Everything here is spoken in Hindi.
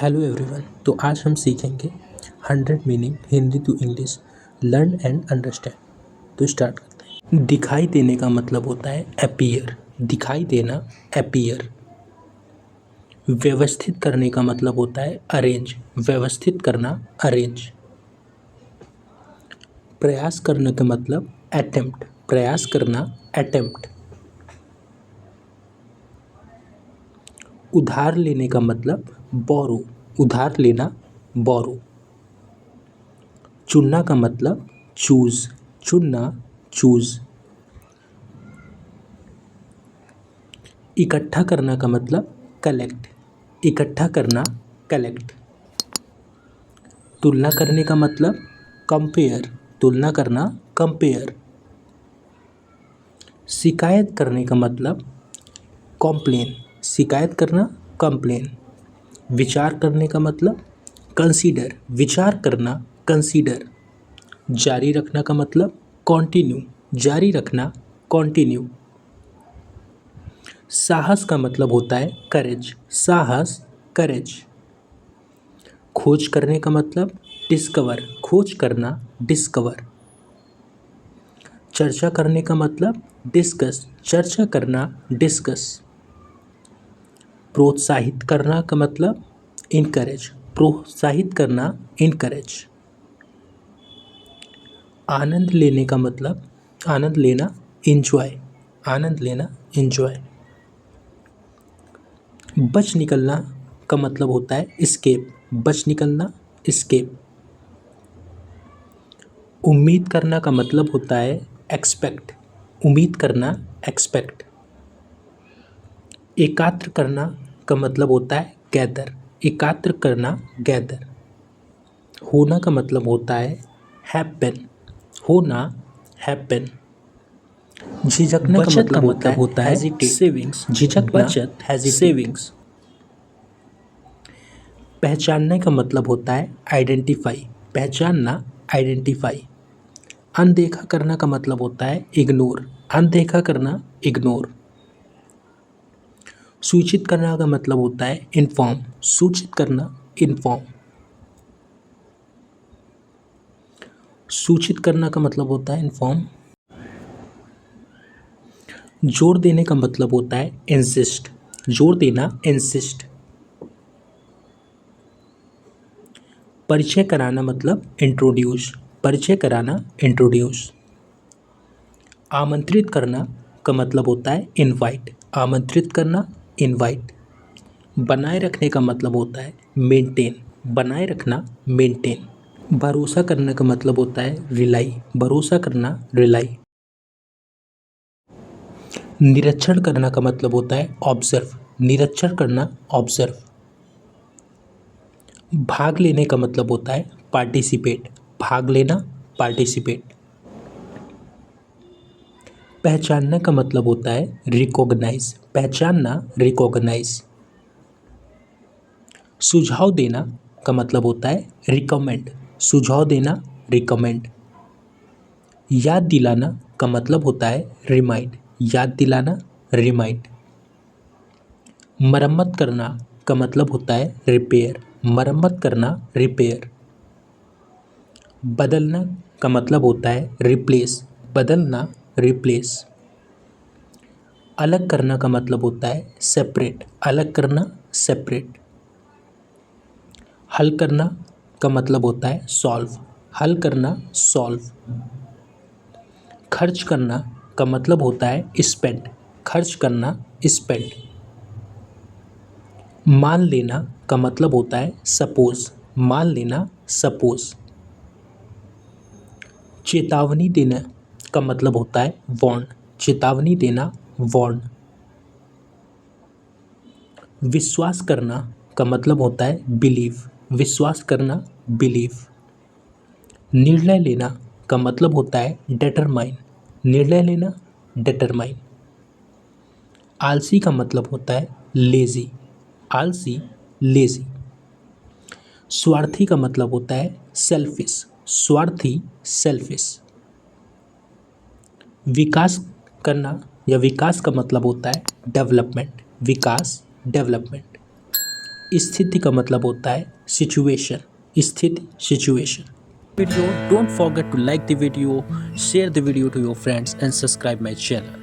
Hello everyone. तो आज हम सीखेंगे 100 meaning Hindi to English learn and understand. तो स्टार्ट करते हैं। दिखाई देने का मतलब होता है अपीयर, दिखाई देना अपीयर। व्यवस्थित करने का मतलब होता है अरेंज, व्यवस्थित करना अरेंज। प्रयास करने का मतलब अटेम्प्ट, प्रयास करना अटेम्प्ट। उधार लेने का मतलब बोरो, उधार लेना बोरो। चुनना का मतलब चूज, चुनना चूज। इकट्ठा करना का मतलब कलेक्ट, इकट्ठा करना कलेक्ट। तुलना करने का मतलब कंपेयर, तुलना करना कंपेयर। शिकायत करने का मतलब कॉम्प्लेन, शिकायत करना कंप्लेन। विचार करने का मतलब कंसीडर, विचार करना कंसीडर। जारी रखना का मतलब कंटिन्यू, जारी रखना कंटिन्यू। साहस का मतलब होता है करेज, साहस करेज। खोज करने का मतलब डिस्कवर, खोज करना डिस्कवर। चर्चा करने का मतलब डिस्कस, चर्चा करना डिस्कस। प्रोत्साहित करना का मतलब इनकरेज, प्रोत्साहित करना इनकरेज। आनंद लेने का मतलब आनंद लेना इंजॉय, आनंद लेना इंजॉय। बच निकलना का मतलब होता है एस्केप, बच निकलना एस्केप। उम्मीद करना का मतलब होता है एक्सपेक्ट, उम्मीद करना एक्सपेक्ट। एकात्र करना का मतलब होता है गैदर, एकात्र करना गैदर। होना का मतलब होता है हैपन, होना हैपन। झिझकने का मतलब होता है हेजिटेट, सेविंग्स, झिझकना बचत सेविंग्स। पहचानने का मतलब होता है आइडेंटिफाई, पहचानना आइडेंटिफाई। अनदेखा करना का मतलब होता है इग्नोर, अनदेखा करना इग्नोर। सूचित करना का मतलब होता है इन्फॉर्म, सूचित करना इन्फॉर्म। सूचित करना का मतलब होता है इन्फॉर्म। जोर देने का मतलब होता है इंसिस्ट, जोर देना इंसिस्ट। परिचय कराना मतलब इंट्रोड्यूस, परिचय कराना इंट्रोड्यूस। आमंत्रित करना का मतलब होता है इनवाइट, आमंत्रित करना इनवाइट। बनाए रखने का मतलब होता है मेंटेन, बनाए रखना मेंटेन। भरोसा करने का मतलब होता है रिलाई, भरोसा करना रिलाई। निरीक्षण करना का मतलब होता है ऑब्जर्व, निरीक्षण करना ऑब्जर्व। भाग लेने का मतलब होता है पार्टिसिपेट, भाग लेना पार्टिसिपेट। पहचानने का मतलब होता है रिकॉग्नाइज, पहचानना रिकॉग्नाइज। सुझाव देना का मतलब होता है रिकमेंड, सुझाव देना रिकमेंड। याद दिलाना का मतलब होता है रिमाइंड, याद दिलाना रिमाइंड। मरम्मत करना का मतलब होता है रिपेयर, मरम्मत करना रिपेयर। बदलना का मतलब होता है रिप्लेस, बदलना रिप्लेस। अलग करना का मतलब होता है सेपरेट, अलग करना सेपरेट। हल करना का मतलब होता है सॉल्व, हल करना सॉल्व। खर्च करना का मतलब होता है स्पेंड, खर्च करना स्पेंड। मान लेना का मतलब होता है सपोज, मान लेना सपोज। चेतावनी देना का मतलब होता है वार्न, चेतावनी देना वार्न। विश्वास करना का मतलब होता है बिलीव, विश्वास करना बिलीव। निर्णय लेना का मतलब होता है डिटरमाइन, निर्णय लेना डिटरमाइन। आलसी का मतलब होता है लेजी, आलसी लेजी। स्वार्थी का मतलब होता है सेल्फिश, स्वार्थी सेल्फिश। विकास करना या विकास का मतलब होता है डेवलपमेंट, विकास डेवलपमेंट। स्थिति का मतलब होता है सिचुएशन, स्थिति, situation. Video, don't forget to like the video, share the video to your friends and subscribe my channel.